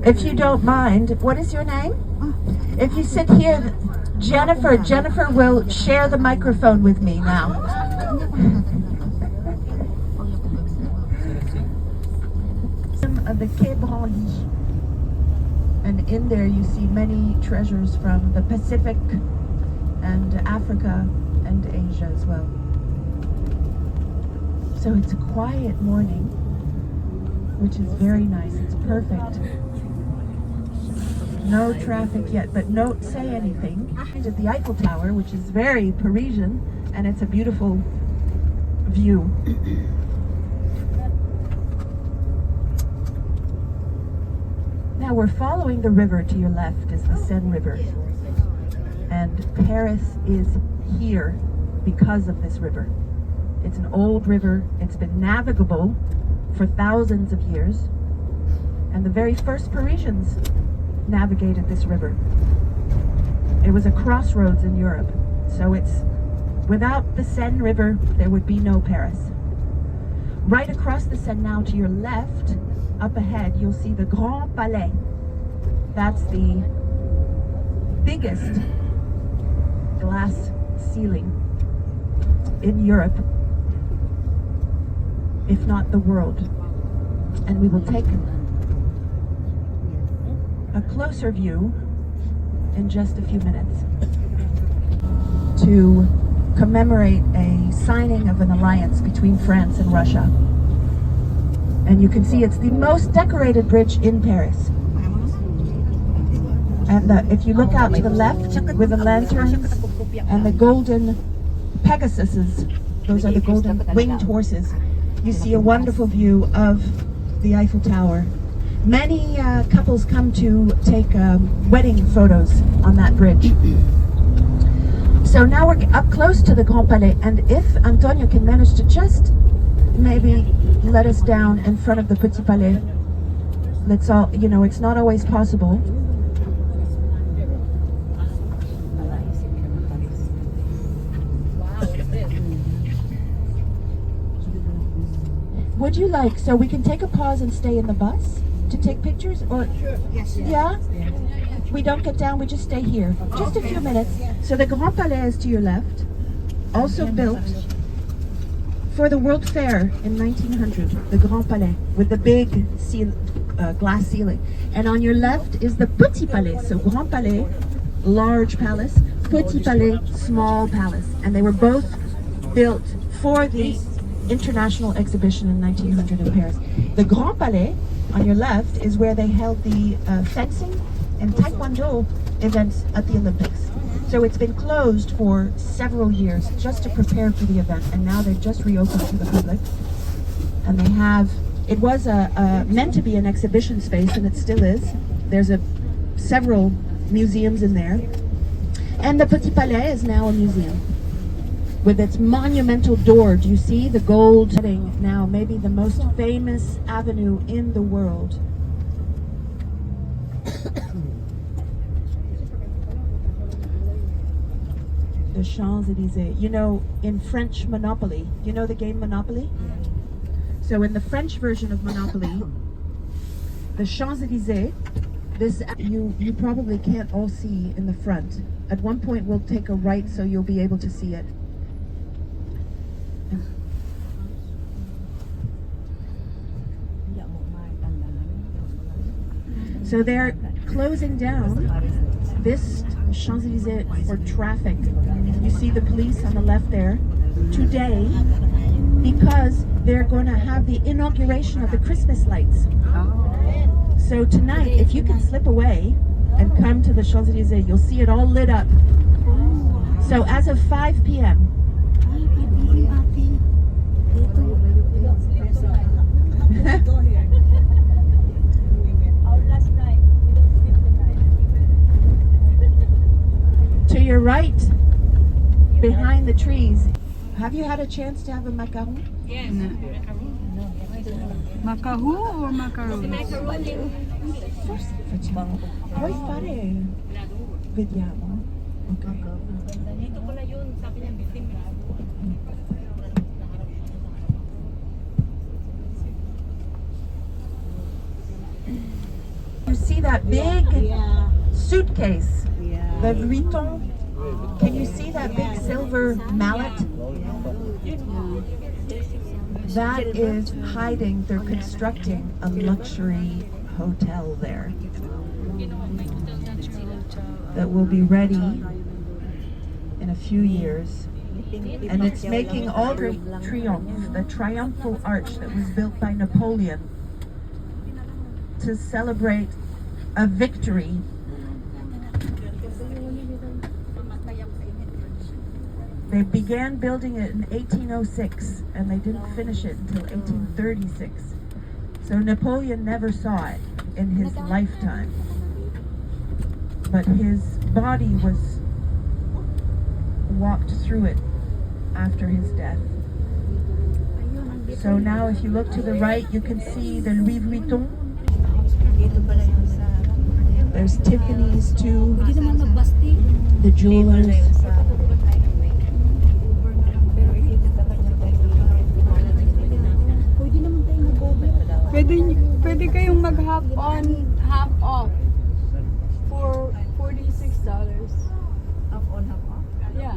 if you don't mind, what is your name? If you sit here, Jennifer will share the microphone with me now. Of the Quai Branly, and in there you see many treasures from the Pacific and Africa and Asia as well. So it's a quiet morning, which is very nice. It's perfect. No traffic yet, but don't say anything. To the Eiffel Tower, which is very Parisian, and it's a beautiful view. Now we're following the river. To your left is the Seine River, and Paris is here because of this river. It's an old river. It's been navigable for thousands of years, and the very first Parisians navigated this river. It was a crossroads in Europe, so it's without the Seine River there would be no Paris. Right across the Seine now to your left, up ahead, you'll see the Grand Palais. That's the biggest glass ceiling in Europe, if not the world. And we will take a closer view in just a few minutes to commemorate a signing of an alliance between France and Russia. And you can see it's the most decorated bridge in Paris. And if you look out to the left with the lanterns and the golden Pegasuses, those are the golden winged horses, you see a wonderful view of the Eiffel Tower. Many couples come to take wedding photos on that bridge. So now we're up close to the Grand Palais, and if Antonio can manage to just maybe let us down in front of the Petit Palais. Let's all, you know, it's not always possible. Would you like, so we can take a pause and stay in the bus to take pictures, or? Sure. Yes. Yeah? We don't get down, we just stay here. Just a few minutes. So the Grand Palais is to your left, also built for the World Fair in 1900, the Grand Palais, with the big glass ceiling. And on your left is the Petit Palais, so Grand Palais, large palace, Petit Palais, small palace. And they were both built for the International Exhibition in 1900 in Paris. The Grand Palais, on your left, is where they held the fencing and taekwondo events at the Olympics. So it's been closed for several years just to prepare for the event, and now they've just reopened to the public. And they have, it was meant to be an exhibition space, and it still is. There's several museums in there. And the Petit Palais is now a museum with its monumental door. Do you see the gold heading now? Maybe the most famous avenue in the world. The Champs-Élysées. You know, in French Monopoly, you know the game Monopoly? So in the French version of Monopoly, the Champs-Élysées, this you probably can't all see in the front. At one point we'll take a right so you'll be able to see it. So they're closing down this Champs-Élysées for traffic. You see the police on the left there today because they're going to have the inauguration of the Christmas lights. So tonight, if you can slip away and come to the Champs-Élysées, you'll see it all lit up. So as of 5 p.m. To your right, behind the trees, have you had a chance to have a macaron? Yes. No. Macaron or macaron? Poi fare? Vediamo. Okay. Dito pala yun, sabi niya 15 minutes. see that big suitcase? The Vuitton. Can you see that big silver mallet? That is hiding. They're constructing a luxury hotel there that will be ready in a few years. And it's making all the triomphe, the triumphal arch that was built by Napoleon to celebrate a victory. They began building it in 1806 and they didn't finish it until 1836. So Napoleon never saw it in his lifetime. But his body was walked through it after his death. So now if you look to the right, you can see the Louis Vuitton. There's Tiffany's too, the jewelers. Pwede kayong mag-half on, half off for $46. Half on, half off? Yeah.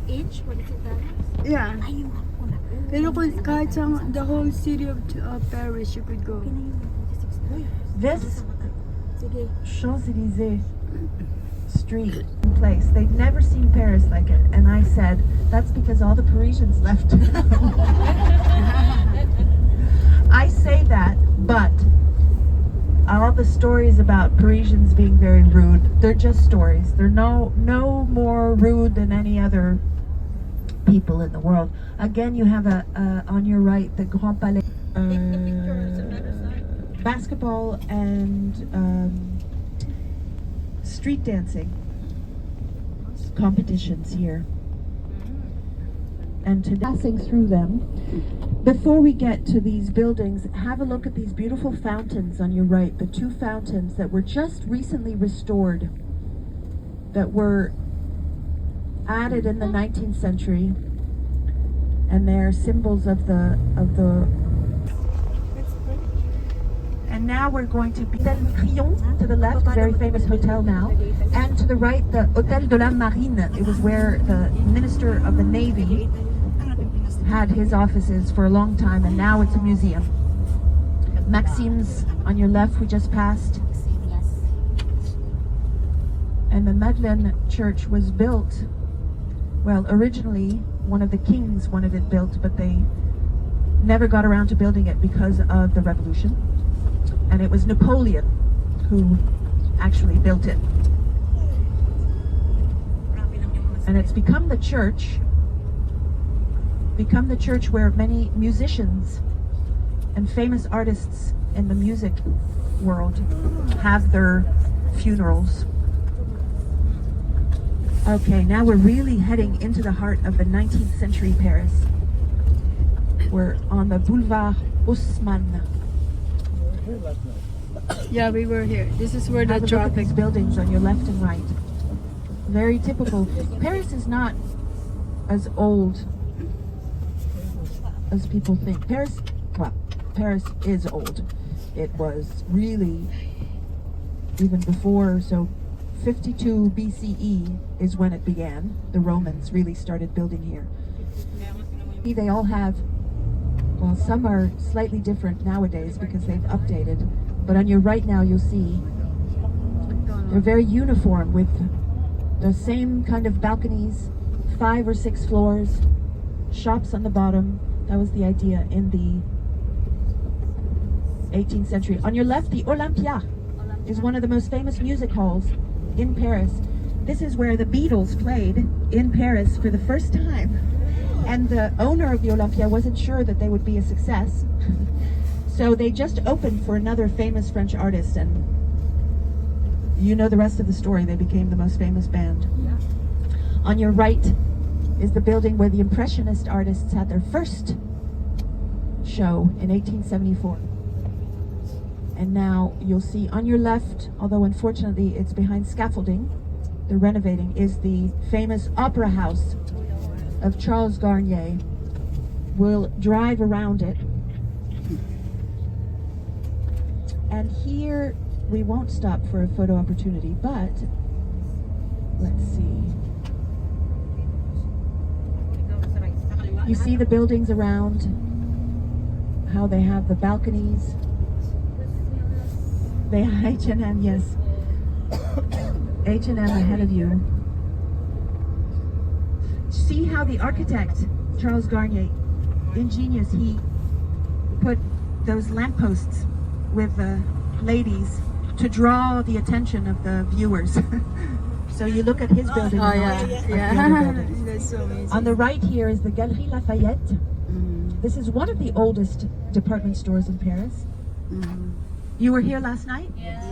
Each? $46? Yeah. Ay, yung half on. Pero kahit sa the whole city of Paris, you could go. This Sige. Champs-Élysées street and place, they'd never seen Paris like it. And I said, that's because all the Parisians left. I say that, but all the stories about Parisians being very rude, they're just stories. They're no more rude than any other people in the world. Again, you have on your right, the Grand Palais. Basketball and street dancing competitions here. And today, passing through them, before we get to these buildings, have a look at these beautiful fountains on your right, the two fountains that were just recently restored, that were added in the 19th century, and they're symbols of the and now we're going to be to the left, a very famous hotel now, and to the right, the Hôtel de la Marine. It was where the Minister of the Navy had his offices for a long time, and now it's a museum. Maxime's on your left, we just passed. And the Madeleine Church was built, well, originally one of the kings wanted it built, but they never got around to building it because of the revolution. And it was Napoleon who actually built it. And it's become the church where many musicians and famous artists in the music world have their funerals. Okay, now we're really heading into the heart of the 19th century Paris. We're on the Boulevard Haussmann. Yeah, we were here. This is where the Have a look at traffic. these buildings on your left and right. Very typical. Paris is not as old as people think. Paris is old. It was really even before, so 52 BCE is when it began. The Romans really started building here. They all have, well, some are slightly different nowadays because they've updated, but on your right now you'll see they're very uniform with the same kind of balconies, 5 or 6 floors, shops on the bottom. That was the idea in the 18th century. On your left, the Olympia is one of the most famous music halls in Paris. This is where the Beatles played in Paris for the first time. And the owner of the Olympia wasn't sure that they would be a success. So they just opened for another famous French artist, and you know the rest of the story. They became the most famous band. Yeah. On your right is the building where the Impressionist artists had their first show in 1874. And now you'll see on your left, although unfortunately it's behind scaffolding, they're renovating, is the famous opera house of Charles Garnier. We'll drive around it. And here we won't stop for a photo opportunity, but let's see. You see the buildings around, how they have the balconies. They have H&M, yes. H&M ahead of you. See how the architect, Charles Garnier, ingenious, he put those lampposts with the ladies to draw the attention of the viewers. So you look at his building. Oh, and yeah. not at the Yeah. other buildings. That's so amazing. On the right here is the Galerie Lafayette. This is one of the oldest department stores in Paris. You were here last night? Yes.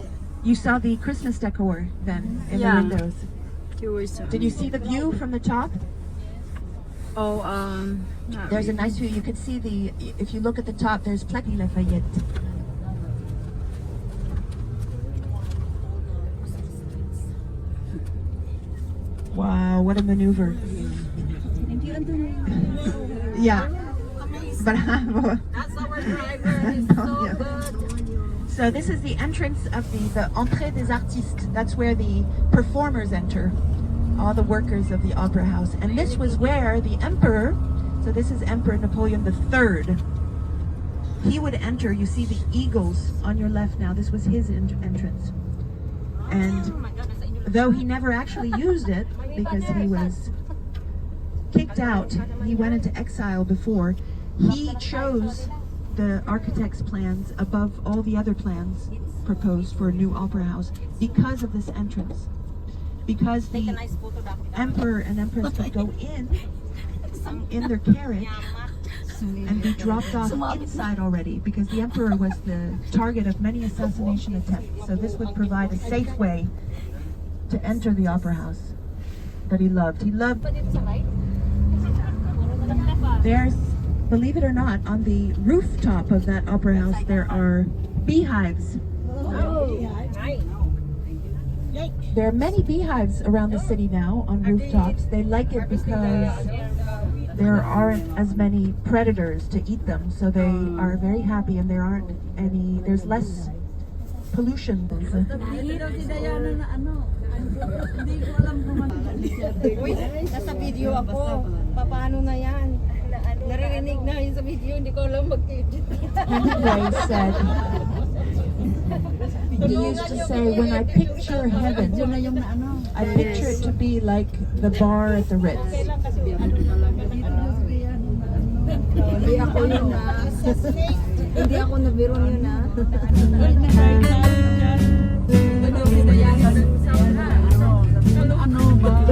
You saw the Christmas decor then in Yeah. the windows. You were so Did you see the view from the top? Oh, not There's a really. nice view. You can see if you look at the top, there's Place Lafayette. Wow, what a maneuver. Yeah. Bravo. That's our driver. He's so Yeah. good. So this is the entrance of the Entrée des Artistes. That's where the performers enter, all the workers of the opera house. And this was where the emperor, so this is Emperor Napoleon III, he would enter. You see the eagles on your left now. This was his entrance. And though he never actually used it because he was kicked out, he went into exile before, he chose the architect's plans above all the other plans proposed for a new opera house because of this entrance. Because the emperor and empress could go in their carriage and be dropped off inside already, because the emperor was the target of many assassination attempts. So this would provide a safe way to enter the opera house that he loved. He loved. There's, believe it or not, on the rooftop of that opera house there are beehives. There are many beehives around the city now on rooftops. They like it because there aren't as many predators to eat them, so they are very happy, and there's less pollution. Uy, nasa video ako. Paano na yan? Naririnig na yun sa video, hindi ko alam mag-edit. Hemingway said, he used to say, when I picture heaven, I picture it to be like the bar at the Ritz. Hindi ako yun na. Hindi ako nabiro yun na. Ano ba?